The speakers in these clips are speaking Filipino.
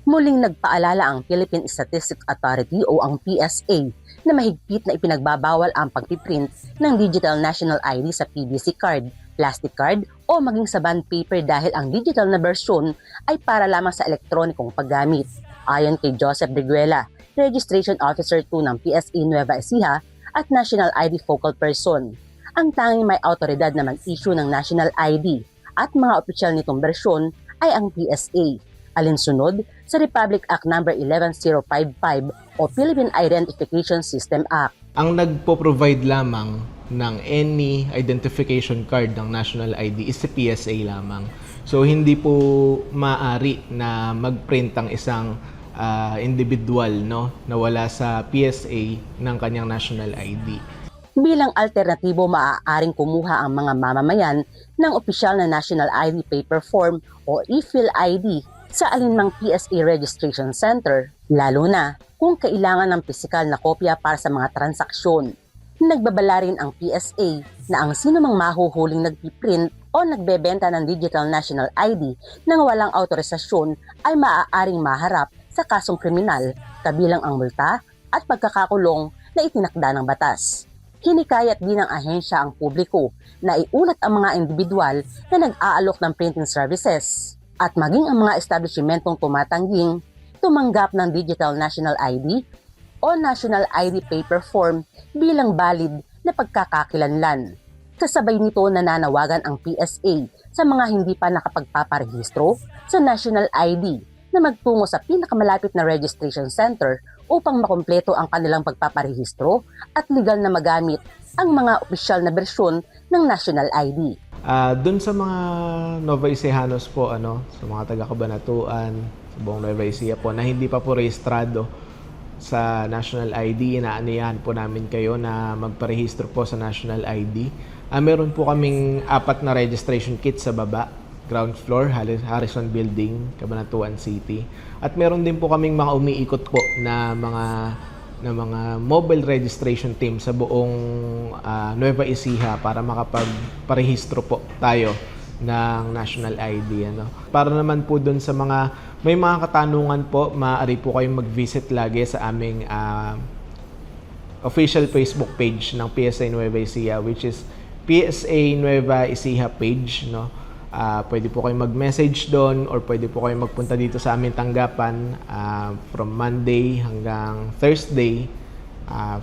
Muling nagpaalala ang Philippine Statistics Authority o ang PSA na mahigpit na ipinagbabawal ang pagpiprint ng Digital National ID sa PVC card, plastic card o maging sa bond paper dahil ang digital na bersyon ay para lamang sa elektronikong paggamit. Ayon kay Joseph Briguela, Registration Officer 2 ng PSA Nueva Ecija at National ID Focal Person, ang tanging may autoridad na mag-issue ng National ID at mga opisyal nitong bersyon ay ang PSA. Alinsunod sa Republic Act No. 11055 o Philippine Identification System Act. Ang nagpo-provide lamang ng any identification card ng national ID is si PSA lamang. So hindi po maaari na mag-print ang isang individual na wala sa PSA ng kanyang national ID. Bilang alternatibo, maaaring kumuha ang mga mamamayan ng opisyal na national ID paper form o e-fill ID sa alinmang PSA Registration Center, lalo na kung kailangan ng pisikal na kopya para sa mga transaksyon. Nagbabala rin ang PSA na ang sinumang mahuhuling nagpiprint o nagbebenta ng Digital National ID nang walang autorisasyon ay maaaring maharap sa kasong kriminal, kabilang ang multa at pagkakakulong na itinakda ng batas. Hinikayat din ng ahensya ang publiko na iulat ang mga individual na nag-aalok ng printing services at maging ang mga establishmentong tumatangging tumanggap ng Digital National ID o National ID paper form bilang valid na pagkakakilanlan. Kasabay nito nananawagan ang PSA sa mga hindi pa nakapagpaparehistro sa National ID na magtungo sa pinakamalapit na registration center upang makumpleto ang kanilang pagpaparehistro at legal na magamit ang mga opisyal na bersyon ng National ID. Doon sa mga Nueva Ecijanos po, sa mga taga-Cabanatuan, sa buong Nueva Ecija po, na hindi pa po rehistrado sa National ID, inaaniyahan po namin kayo na magparehistro po sa National ID. Meron po kaming 4 na registration kit sa baba, ground floor, Harrison Building, Cabanatuan City. At meron din po kaming mga umiikot po na mga mobile registration team sa buong Nueva Ecija para makapagparehistro po tayo ng National ID. Para naman po dun sa mga may mga katanungan po, maaari po kayong mag-visit lagi sa aming official Facebook page ng PSA Nueva Ecija, which is PSA Nueva Ecija page. Pwede po kayong mag-message doon or pwede po kayong magpunta dito sa aming tanggapan from Monday hanggang Thursday, 8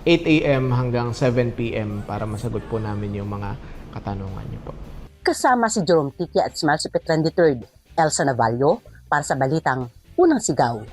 a.m. hanggang 7 p.m. para masagot po namin yung mga katanungan niyo po. Kasama si Jerome Tiki at Smal Supetran III, Elsa Navallo, para sa Balitang Unang Sigaw.